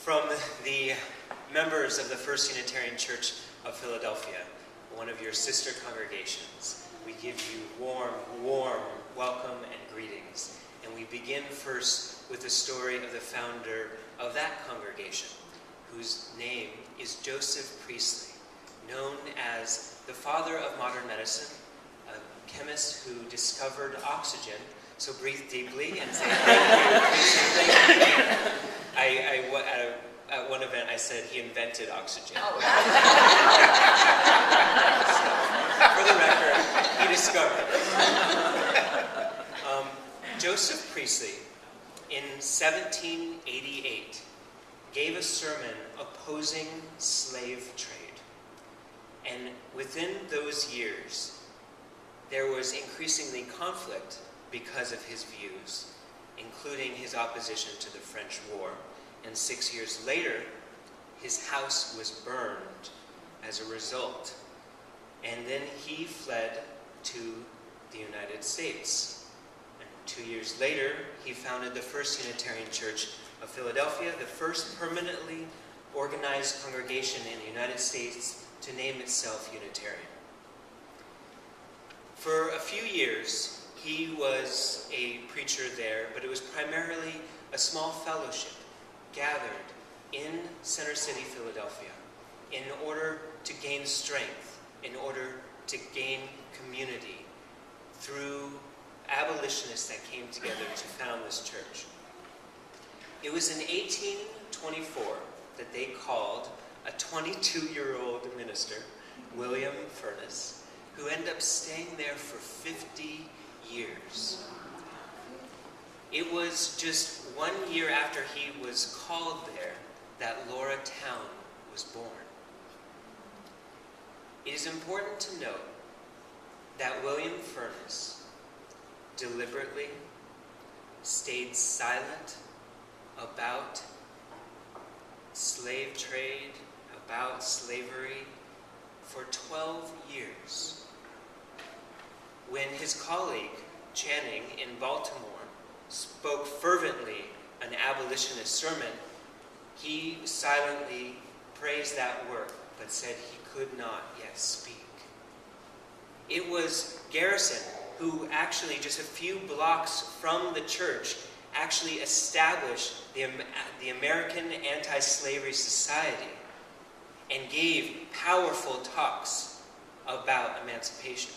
From the members of the First Unitarian Church of Philadelphia, one of your sister congregations, we give you warm welcome and greetings. And we begin first with the story of the founder of that congregation, whose name is Joseph Priestley, known as the father of modern medicine, a chemist who discovered oxygen. So breathe deeply and say thank you. At one event I said he invented oxygen. Oh. So, for the record, he discovered it. Joseph Priestley, in 1788, gave a sermon opposing slave trade. And within those years, there was increasingly conflict because of his views, including his opposition to the French War. And 6 years later, his house was burned as a result. And then he fled to the United States. And 2 years later, he founded the First Unitarian Church of Philadelphia, the first permanently organized congregation in the United States to name itself Unitarian. For a few years, he was a preacher there, but it was primarily a small fellowship gathered in Center City, Philadelphia, in order to gain strength, in order to gain community through abolitionists that came together to found this church. It was in 1824 that they called a 22-year-old minister, William Furness, who ended up staying there for 50 years. It was just 1 year after he was called there that Laura Towne was born. It is important to note that William Furness deliberately stayed silent about slave trade, about slavery, for 12 years. When his colleague, Channing, in Baltimore, spoke fervently an abolitionist sermon, he silently praised that work, but said he could not yet speak. It was Garrison who actually, just a few blocks from the church, actually established the American Anti-Slavery Society and gave powerful talks about emancipation.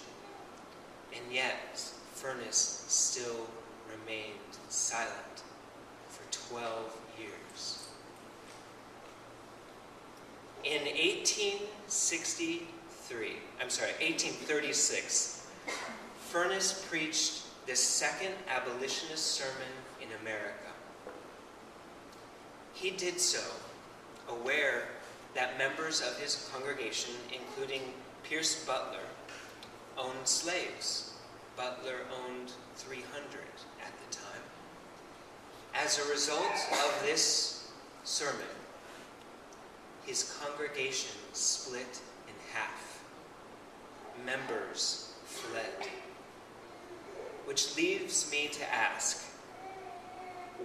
And yet, Furness still remained silent for 12 years. In 1836, Furness preached the second abolitionist sermon in America. He did so aware that members of his congregation, including Pierce Butler, owned slaves. Butler owned 300 at the time. As a result of this sermon, his congregation split in half. Members fled. Which leaves me to ask,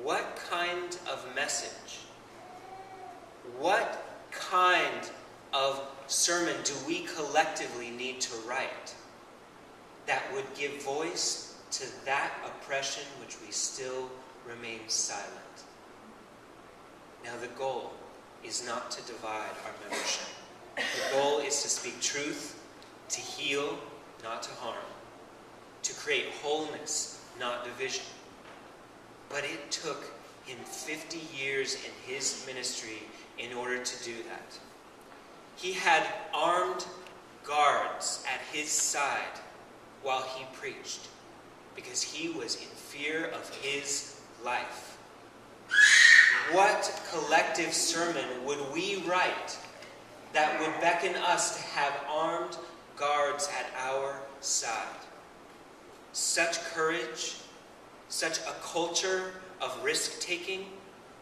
what kind of message, what kind of sermon do we collectively need to write that would give voice to that oppression which we still remain silent? Now, the goal is not to divide our membership. The goal is to speak truth, to heal, not to harm, to create wholeness, not division. But it took him 50 years in his ministry in order to do that. He had armed guards at his side while he preached, because he was in fear of his life. What collective sermon would we write that would beckon us to have armed guards at our side? Such courage, such a culture of risk-taking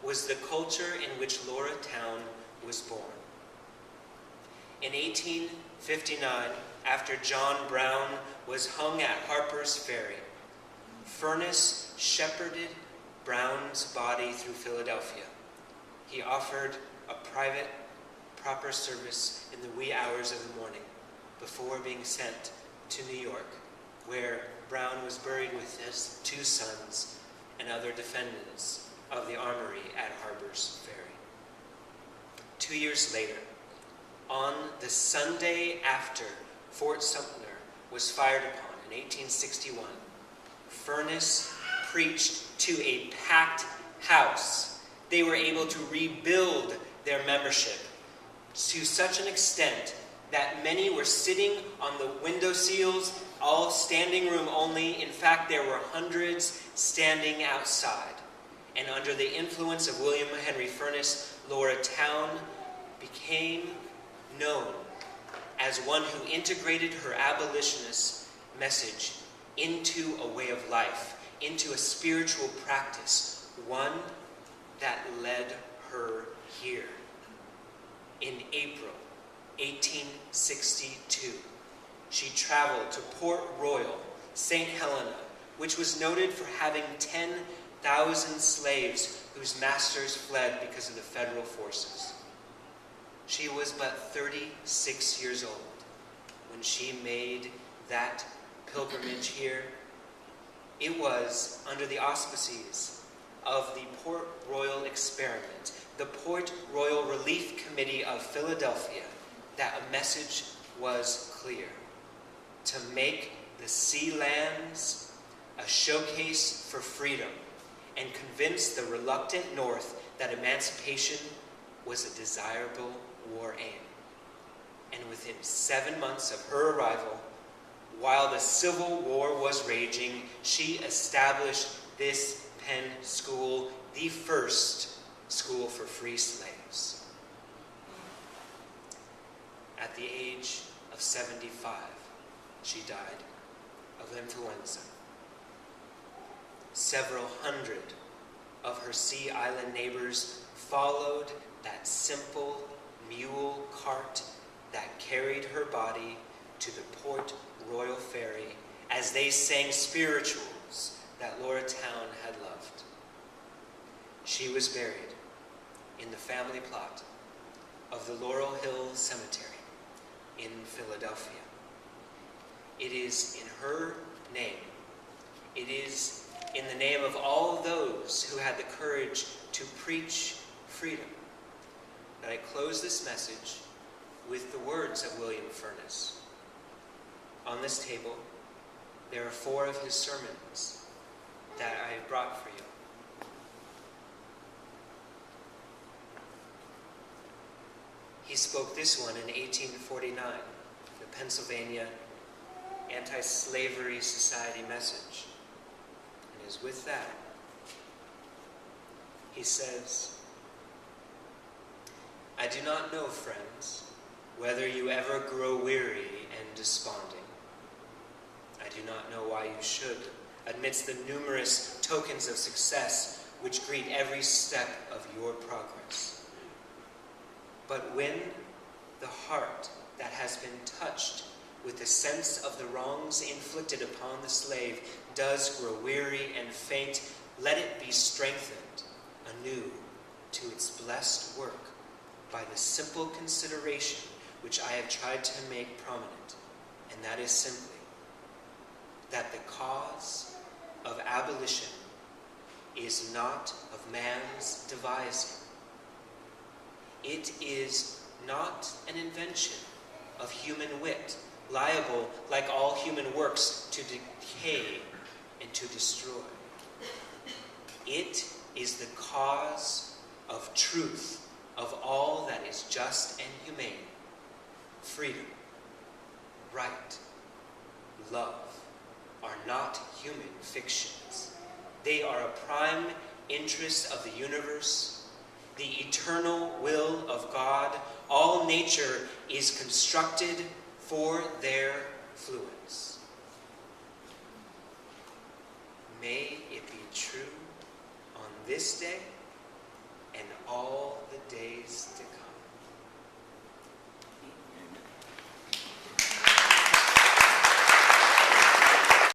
was the culture in which Laura Towne was born. In 1859, after John Brown was hung at Harper's Ferry, Furness shepherded Brown's body through Philadelphia. he offered a private, proper service in the wee hours of the morning before being sent to New York, where Brown was buried with his 2 sons and other defendants of the armory at Harper's Ferry. 2 years later, on the Sunday after Fort Sumter was fired upon in 1861, Furness preached to a packed house. They were able to rebuild their membership to such an extent that many were sitting on the window sills, all standing room only. In fact, there were hundreds standing outside. And under the influence of William Henry Furness, Laura Towne became known as one who integrated her abolitionist message into a way of life, into a spiritual practice, one that led her here. In April 1862, she traveled to Port Royal, St. Helena, which was noted for having 10,000 slaves whose masters fled because of the federal forces. She was but 36 years old when she made that pilgrimage here. It was under the auspices of the Port Royal Experiment, the Port Royal Relief Committee of Philadelphia, that a message was clear: to make the sea lands a showcase for freedom and convince the reluctant North that emancipation was a desirable war aim. And within 7 months of her arrival, while the Civil War was raging, she established this Penn School, the first school for free slaves. At the age of 75, she died of influenza. Several hundred of her Sea Island neighbors followed that simple mule cart that carried her body to the Port Royal Ferry as they sang spirituals that Laura Towne had loved. She was buried in the family plot of the Laurel Hill Cemetery in Philadelphia. It is in her name, it is in the name of all those who had the courage to preach freedom, that I close this message with the words of William Furness. On this table, there are 4 of his sermons that I have brought for you. He spoke this one in 1849, the Pennsylvania Anti-Slavery Society message. And as with that, he says, "I do not know, friends, whether you ever grow weary and desponding. I do not know why you should, amidst the numerous tokens of success which greet every step of your progress. But when the heart that has been touched with the sense of the wrongs inflicted upon the slave does grow weary and faint, let it be strengthened anew to its blessed work by the simple consideration which I have tried to make prominent, and that is simply that the cause of abolition is not of man's devising. It is not an invention of human wit, liable, like all human works, to decay and to destroy. It is the cause of truth, of all that is just and humane. Freedom, right, love are not human fictions. They are a prime interest of the universe, the eternal will of God. All nature is constructed for their fluence. May it be true on this day and all the days to come."